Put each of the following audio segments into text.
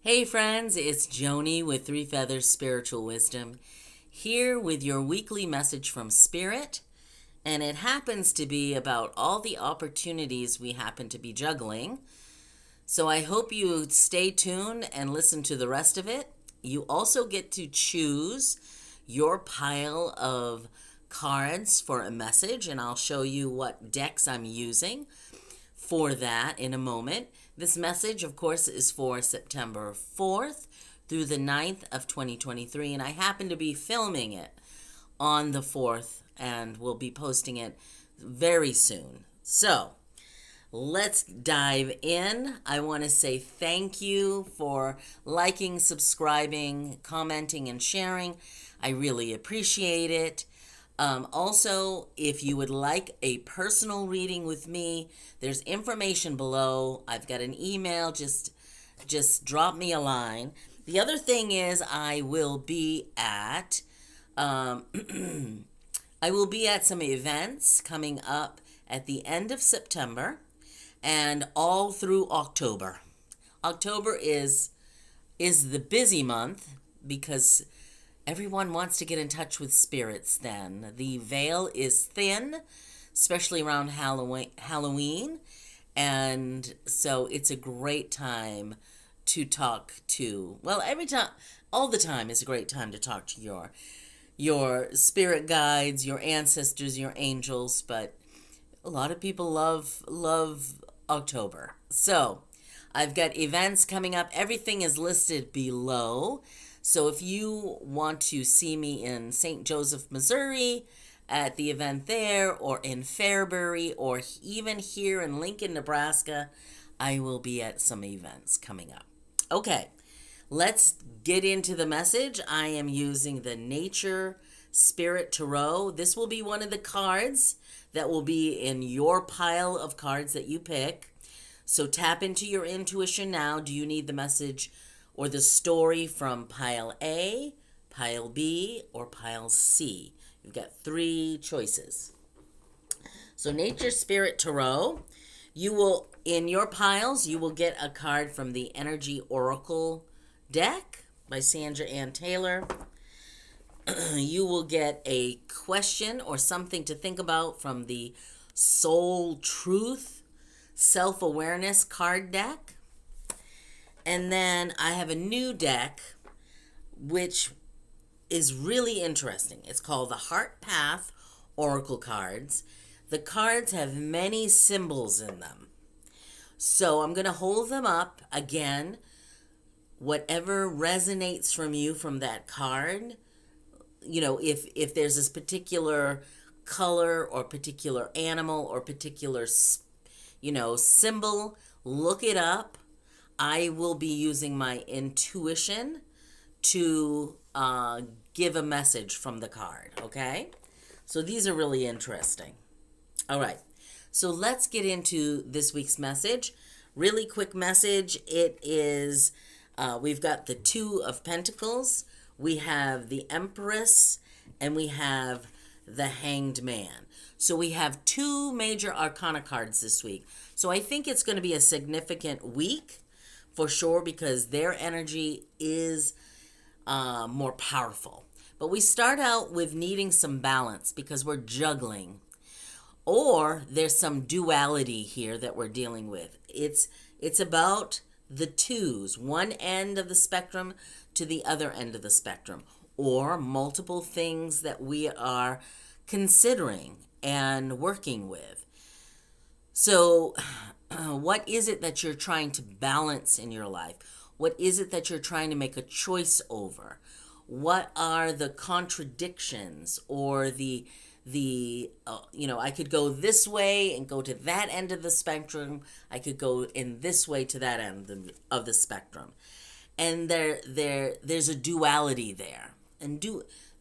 Hey friends, it's Joni with Three Feathers Spiritual Wisdom, here with your weekly message from Spirit, and it happens to be about all the opportunities we happen to be juggling. So I hope you stay tuned and listen to the rest of it. You also get to choose your pile of cards for a message, and I'll show you what decks I'm using for that in a moment. This message, of course, is for September 4th through the 9th of 2023, and I happen to be filming it on the 4th and will be posting it very soon. So, let's dive in. I want to say thank you for liking, subscribing, commenting, and sharing. I really appreciate it. Also, if you would like a personal reading with me, there's information below. I've got an email. Just drop me a line. The other thing is I will be at I will be at some events coming up at the end of September and all through October. October is the busy month because everyone wants to get in touch with spirits then. The veil is thin, especially around Halloween, and so it's a great time to talk to, well, every time, all the time is a great time to talk to your spirit guides, your ancestors, your angels, but a lot of people love October. So, I've got events coming up. Everything is listed below. So if you want to see me in St. Joseph, Missouri at the event there, or in Fairbury, or even here in Lincoln, Nebraska, I will be at some events coming up. Okay, let's get into the message. I am using the Nature Spirit Tarot. This will be one of the cards that will be in your pile of cards that you pick. So tap into your intuition now. Do you need the message or the story from pile A, pile B, or pile C? You've got three choices. So Nature Spirit Tarot, you will, in your piles, you will get a card from the Energy Oracle deck by Sandra Ann Taylor. You will get a question or something to think about from the Soul Truth Self-Awareness card deck. And then I have a new deck, which is really interesting. It's called the Heart Path Oracle Cards. The cards have many symbols in them. So I'm going to hold them up again. Whatever resonates from you from that card, you know, if there's this particular color or particular animal or particular, symbol, look it up. I will be using my intuition to give a message from the card, okay? So these are really interesting. All right, so let's get into this week's message. Really quick message. It is, we've got the Two of Pentacles, we have the Empress, and we have the Hanged Man. So we have two major arcana cards this week. So I think it's going to be a significant week for sure, because their energy is more powerful. But we start out with needing some balance because we're juggling, or there's some duality here that we're dealing with. It's about the twos, one end of the spectrum to the other end of the spectrum, or multiple things that we are considering and working with. So what is it that you're trying to balance in your life? What is it that you're trying to make a choice over? What are the contradictions or I could go this way and go to that end of the spectrum. I could go in this way to that end of the spectrum. And there's a duality there. And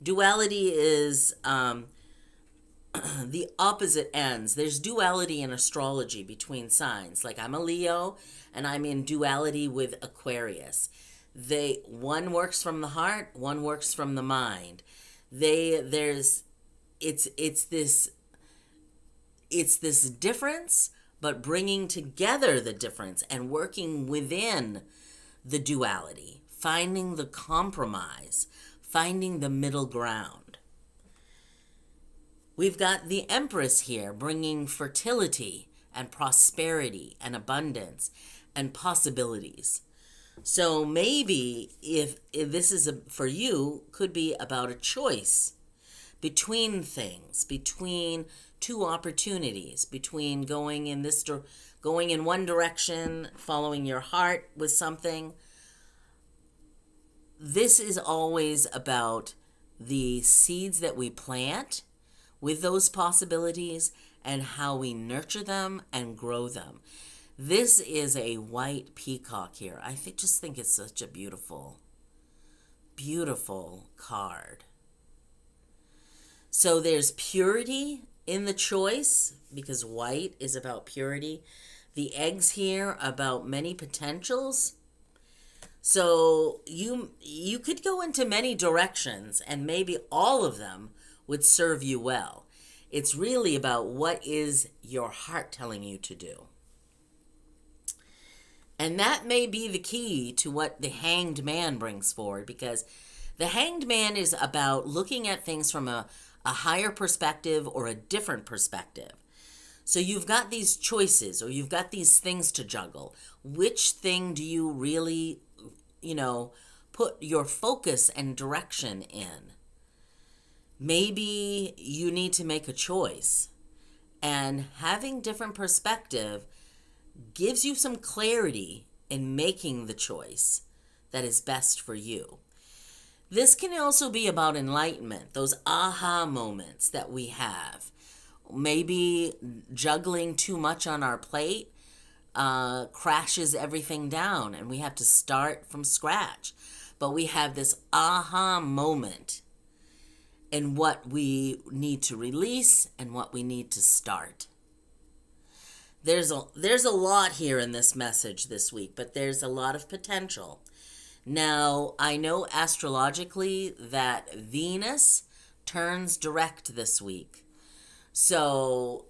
duality is the opposite ends. There's duality in astrology between signs. Like I'm a Leo and I'm in duality with Aquarius. One works from the heart, one works from the mind. It's this difference, but bringing together the difference and working within the duality, finding the compromise, finding the middle ground. We've got the Empress here bringing fertility and prosperity and abundance and possibilities. So maybe if this is for you, could be about a choice between things, between two opportunities, between going in one direction, following your heart with something. This is always about the seeds that we plant with those possibilities and how we nurture them and grow them. This is a white peacock here. I just think it's such a beautiful, beautiful card. So there's purity in the choice, because white is about purity. The eggs here about many potentials. So you could go into many directions, and maybe all of them would serve you well. It's really about what is your heart telling you to do. And that may be the key to what the Hanged Man brings forward, because the Hanged Man is about looking at things from a higher perspective or a different perspective. So you've got these choices, or you've got these things to juggle. Which thing do you really, put your focus and direction in? Maybe you need to make a choice. And having different perspective gives you some clarity in making the choice that is best for you. This can also be about enlightenment, those aha moments that we have. Maybe juggling too much on our plate crashes everything down, and we have to start from scratch. But we have this aha moment in what we need to release and what we need to start. There's a lot here in this message this week, but there's a lot of potential. Now, I know astrologically that Venus turns direct this week. So,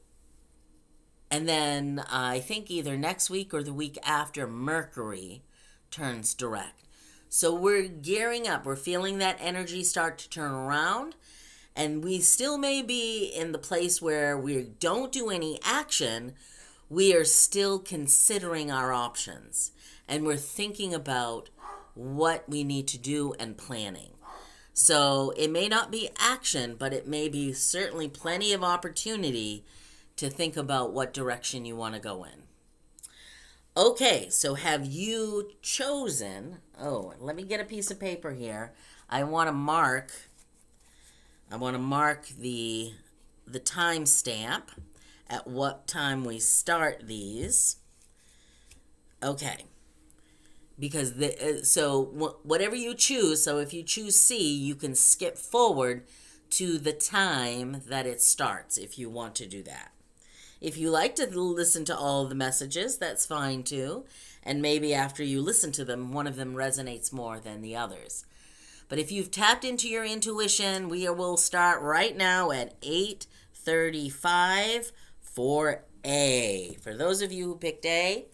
and then I think either next week or the week after, Mercury turns direct. So we're gearing up. We're feeling that energy start to turn around. And we still may be in the place where we don't do any action. We are still considering our options. And we're thinking about what we need to do and planning. So it may not be action, but it may be certainly plenty of opportunity to think about what direction you want to go in. Okay, so have you chosen? Oh, let me get a piece of paper here. I want to mark the time stamp at what time we start these. Okay. Because whatever you choose, so if you choose C, you can skip forward to the time that it starts if you want to do that. If you like to listen to all the messages, that's fine too. And maybe after you listen to them, one of them resonates more than the others. But if you've tapped into your intuition, we will start right now at 8:35 for A. For those of you who picked A,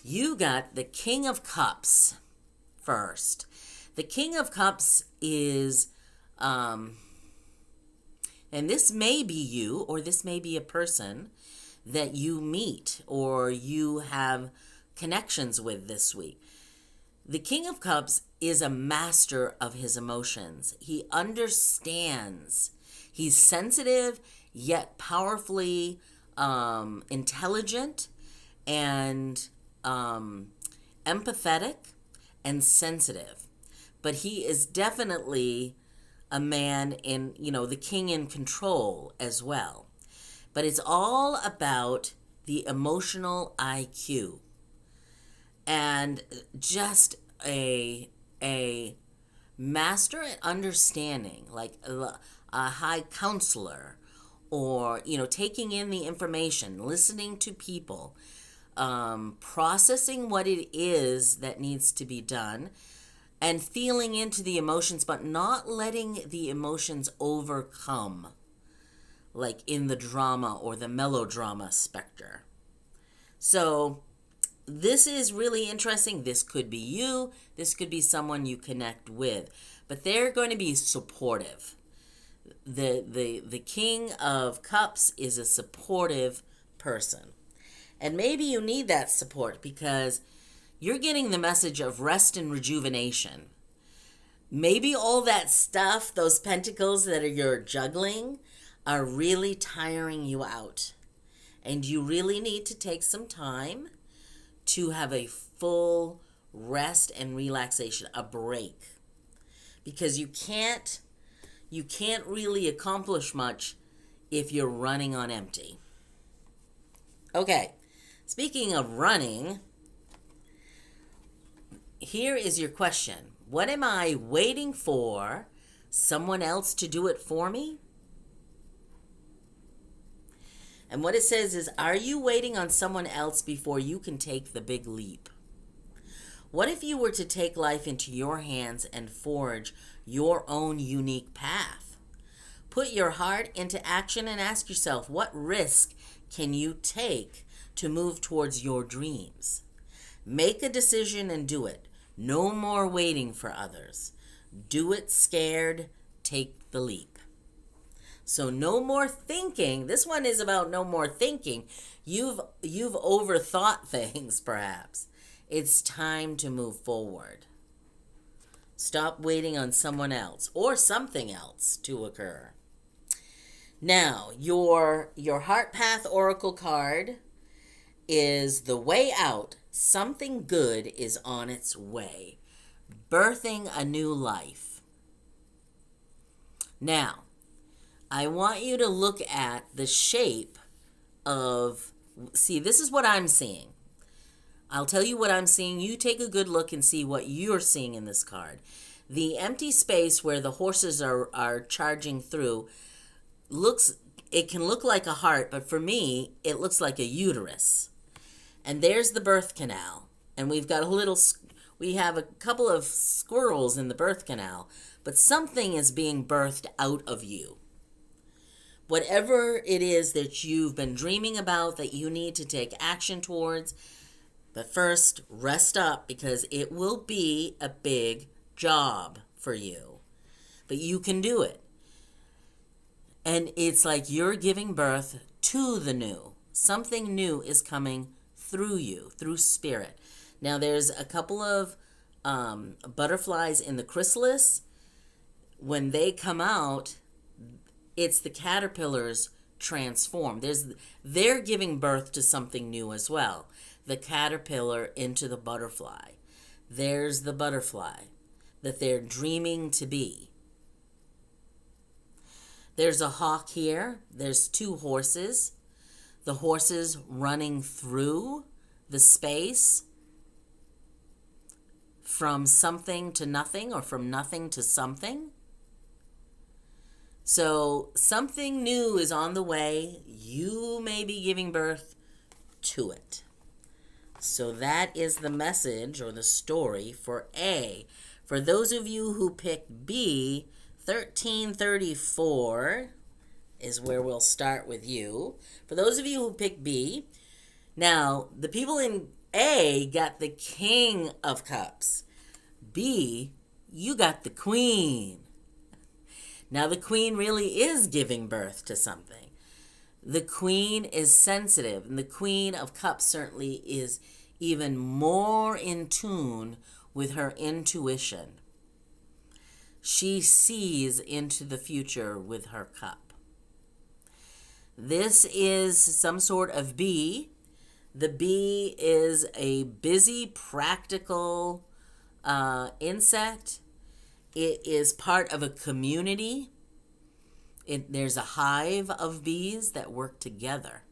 you got the King of Cups first. The King of Cups is, and this may be you, or this may be a person that you meet or you have connections with this week. The King of Cups is a master of his emotions. He understands. He's sensitive, yet powerfully intelligent and empathetic and sensitive. But he is definitely a man in, the king in control as well. But it's all about the emotional IQ and just a master at understanding, like a high counselor, or taking in the information, listening to people, processing what it is that needs to be done, and feeling into the emotions, but not letting the emotions overcome, like in the drama or the melodrama specter. So this is really interesting. This could be you. This could be someone you connect with. But they're going to be supportive. The King of Cups is a supportive person. And maybe you need that support because you're getting the message of rest and rejuvenation. Maybe all that stuff, those pentacles that you're juggling, are really tiring you out. And you really need to take some time to have a full rest and relaxation, a break. Because you can't really accomplish much if you're running on empty. Okay, speaking of running, here is your question. What am I waiting for? Someone else to do it for me? And what it says is, are you waiting on someone else before you can take the big leap? What if you were to take life into your hands and forge your own unique path? Put your heart into action and ask yourself, what risk can you take to move towards your dreams? Make a decision and do it. No more waiting for others. Do it scared. Take the leap. So no more thinking. This one is about no more thinking. You've overthought things, perhaps. It's time to move forward. Stop waiting on someone else or something else to occur. Now, your Heart Path Oracle card is the way out. Something good is on its way. Birthing a new life. Now, I want you to look at the shape of, see, this is what I'm seeing. I'll tell you what I'm seeing. You take a good look and see what you're seeing in this card. The empty space where the horses are charging through it can look like a heart, but for me, it looks like a uterus. And there's the birth canal. And we have a couple of squirrels in the birth canal, but something is being birthed out of you. Whatever it is that you've been dreaming about that you need to take action towards, but first, rest up because it will be a big job for you. But you can do it. And it's like you're giving birth to the new. Something new is coming through you, through spirit. Now, there's a couple of butterflies in the chrysalis. When they come out, it's the caterpillars transform. They're giving birth to something new as well. The caterpillar into the butterfly. There's the butterfly that they're dreaming to be. There's a hawk here. There's two horses. The horses running through the space from something to nothing or from nothing to something. So something new is on the way. You may be giving birth to it. So that is the message or the story for A. For those of you who picked B, 1334 is where we'll start with you. For those of you who picked B, now the people in A got the King of Cups. B, you got the Queen. Now the Queen really is giving birth to something. The Queen is sensitive, and the Queen of Cups certainly is even more in tune with her intuition. She sees into the future with her cup. This is some sort of bee. The bee is a busy, practical insect. It is part of a community. There's a hive of bees that work together.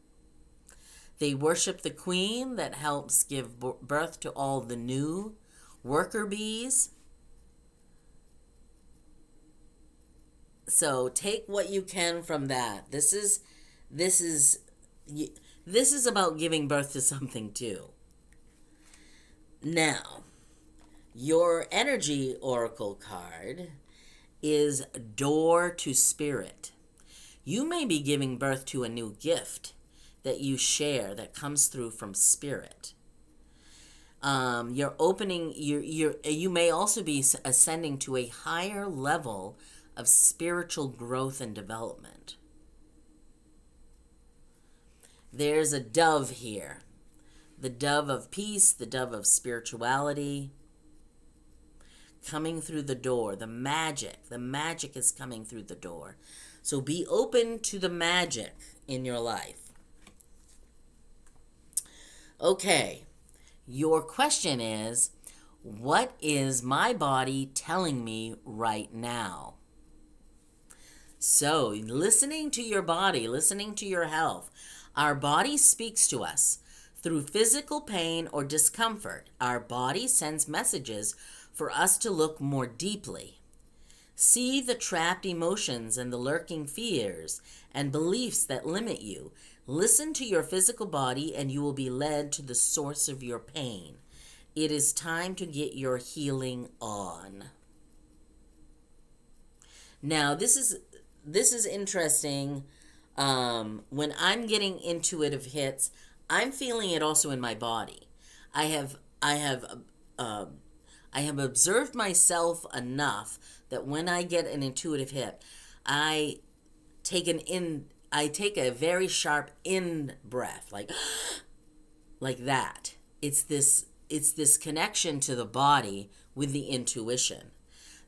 They worship the queen that helps give birth to all the new worker bees. So take what you can from that. This is about giving birth to something too. Now, your energy oracle card is Door to Spirit. You may be giving birth to a new gift that you share that comes through from spirit. You're opening. You may also be ascending to a higher level of spiritual growth and development. There's a dove here. The dove of peace, the dove of spirituality, coming through the door. The magic is coming through the door. So be open to the magic in your life. Okay, your question is, what is my body telling me right now? So, listening to your body, listening to your health. Our body speaks to us. Through physical pain or discomfort, our body sends messages for us to look more deeply. See the trapped emotions and the lurking fears and beliefs that limit you. Listen to your physical body and you will be led to the source of your pain. It is time to get your healing on. Now, this is interesting. When I'm getting intuitive hits, I'm feeling it also in my body. I have observed myself enough that when I get an intuitive hit, I take a very sharp in breath, like that. It's this connection to the body with the intuition.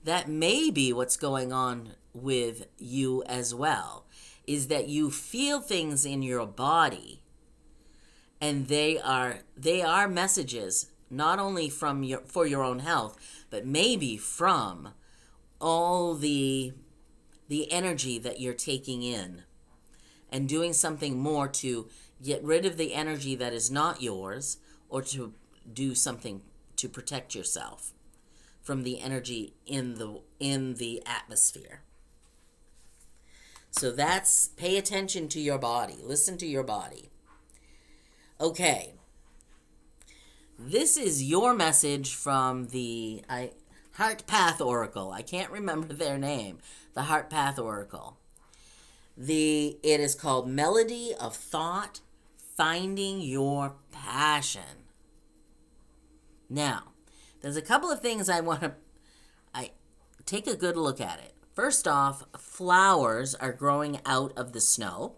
That may be what's going on with you as well, is that you feel things in your body, and they are messages not only for your own health, but maybe from all the energy that you're taking in, and doing something more to get rid of the energy that is not yours, or to do something to protect yourself from the energy in the atmosphere. So pay attention to your body. Listen to your body. Okay. This is your message from the Heart Path Oracle. I can't remember their name. The Heart Path Oracle. It is called Melody of Thought, Finding Your Passion. Now, there's a couple of things I take a good look at it. First off, flowers are growing out of the snow.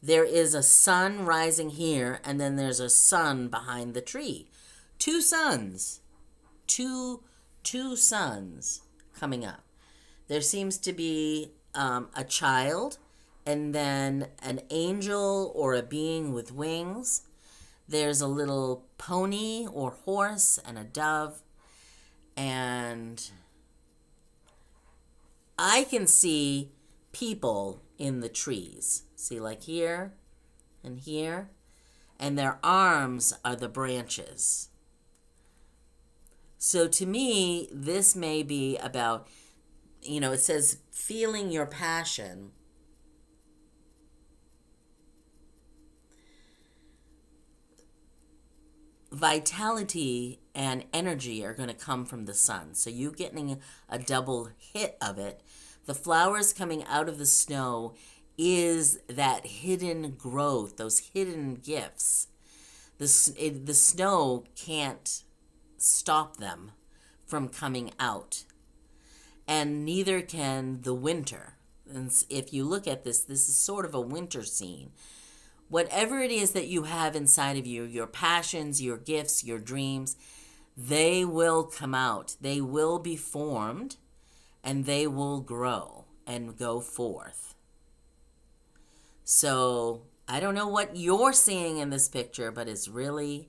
There is a sun rising here, and then there's a sun behind the tree. Two suns. Two suns coming up. There seems to be a child, and then an angel or a being with wings. There's a little pony or horse and a dove, and I can see people in the trees. See, like here and here, and their arms are the branches. So to me, this may be about, it says feeling your passion. Vitality and energy are going to come from the sun. So you getting a double hit of it. The flowers coming out of the snow is that hidden growth, those hidden gifts. The snow can't stop them from coming out. And neither can the winter. And if you look at this is sort of a winter scene. Whatever it is that you have inside of you, your passions, your gifts, your dreams, they will come out. They will be formed, and they will grow and go forth. So I don't know what you're seeing in this picture, but it's really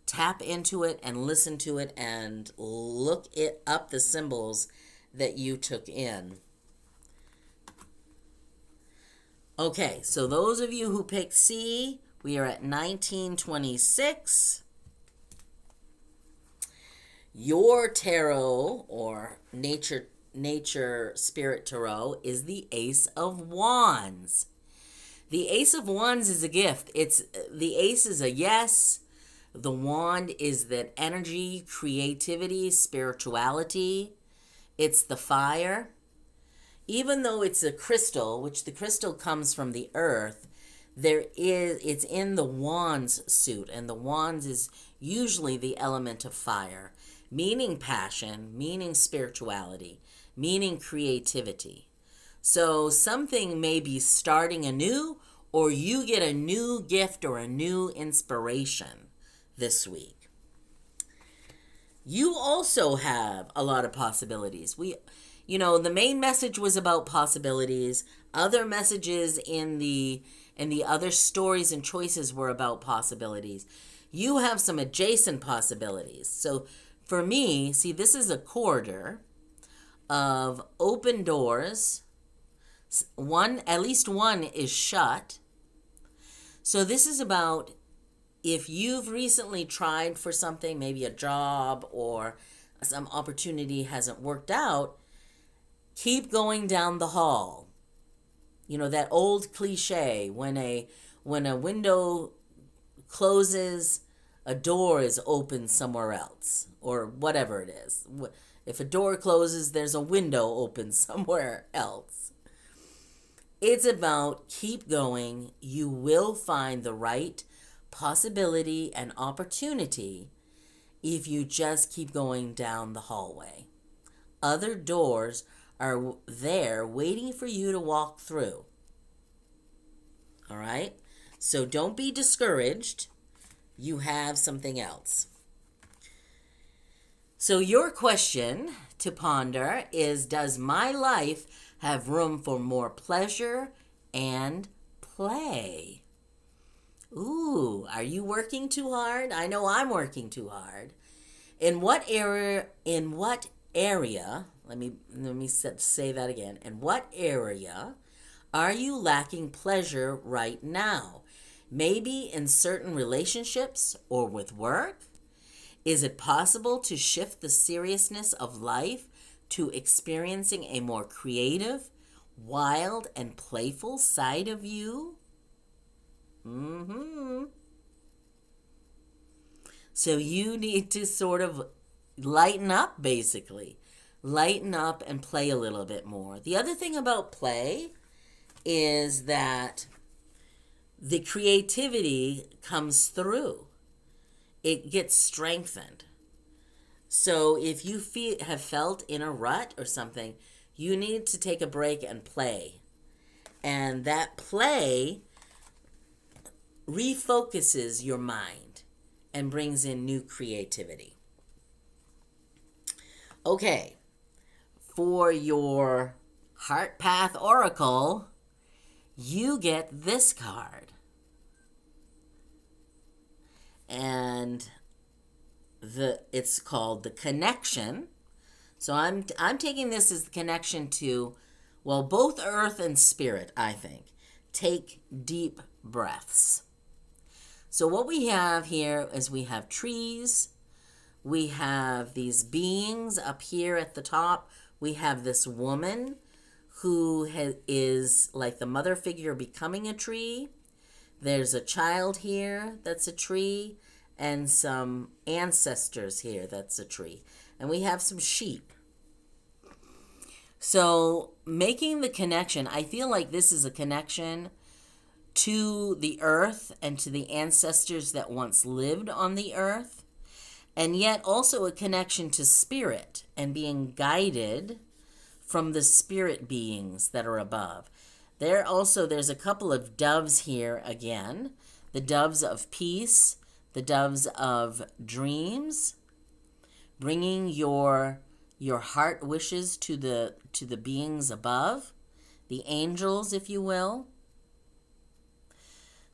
tap into it and listen to it and look it up, the symbols that you took in. Okay, so those of you who picked C, we are at 1926. Your tarot, or nature spirit tarot, is the Ace of Wands. The Ace of Wands is a gift. The ace is a yes. The wand is that energy, creativity, spirituality. It's the fire. Even though it's a crystal, which the crystal comes from the earth, it's in the wands suit, and the wands is usually the element of fire, meaning passion, meaning spirituality, meaning creativity. So something may be starting anew, or you get a new gift or a new inspiration this week. You also have a lot of possibilities. The main message was about possibilities. Other messages in the other stories and choices were about possibilities. You have some adjacent possibilities. So for me, see, this is a corridor of open doors. At least one is shut. So this is about if you've recently tried for something, maybe a job or some opportunity hasn't worked out, keep going down the hall. That old cliche, when a window closes, a door is open somewhere else, or whatever it is. If a door closes, there's a window open somewhere else. It's about keep going. You will find the right possibility and opportunity if you just keep going down the hallway. Other doors are there waiting for you to walk through. All right? So don't be discouraged. You have something else. So your question to ponder is, does my life have room for more pleasure and play? Ooh, are you working too hard? I know I'm working too hard. In what area, let me say that again. In what area are you lacking pleasure right now? Maybe in certain relationships or with work? Is it possible to shift the seriousness of life to experiencing a more creative, wild, and playful side of you? So you need to sort of lighten up, basically. Lighten up and play a little bit more. The other thing about play is that the creativity comes through. It gets strengthened. So if you have felt in a rut or something, you need to take a break and play. And that play refocuses your mind and brings in new creativity. Okay, for your Heart Path Oracle, you get this card. And it's called the Connection. So I'm taking this as the connection to, both earth and spirit, I think. Take deep breaths. So what we have here is we have trees. We have these beings up here at the top. We have this woman who is like the mother figure becoming a tree. There's a child here that's a tree, and some ancestors here that's a tree. And we have some sheep. So making the connection, I feel like this is a connection to the earth and to the ancestors that once lived on the earth, and yet also a connection to spirit and being guided from the spirit beings that are above. There's a couple of doves here again, the doves of peace, the doves of dreams, bringing your heart wishes to the beings above, the angels, if you will.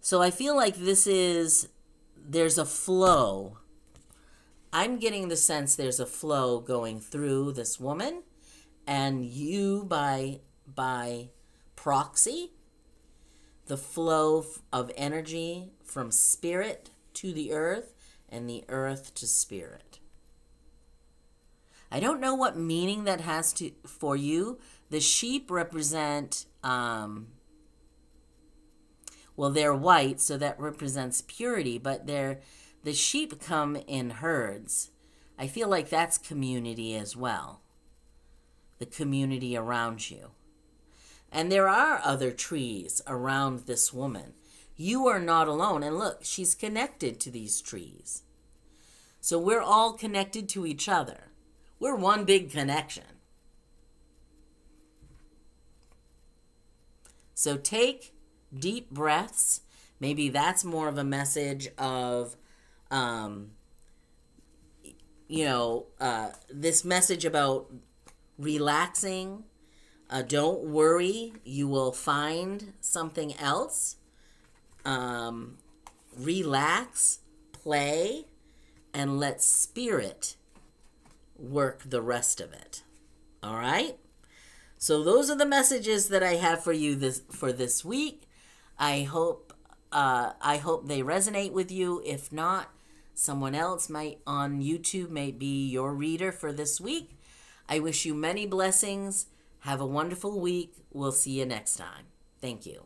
So I feel like there's a flow. I'm getting the sense there's a flow going through this woman, and you by proxy, the flow of energy from spirit to the earth and the earth to spirit. I don't know what meaning that has for you. The sheep represent they're white, so that represents purity, but the sheep come in herds. I feel like that's community as well. The community around you. And there are other trees around this woman. You are not alone. And look, she's connected to these trees. So we're all connected to each other. We're one big connection. So take deep breaths. Maybe that's more of a message of, this message about relaxing. Don't worry, you will find something else. Relax, play, and let spirit work the rest of it. All right? So those are the messages that I have for you this week. I hope they resonate with you. If not, someone else on YouTube might be your reader for this week. I wish you many blessings. Have a wonderful week. We'll see you next time. Thank you.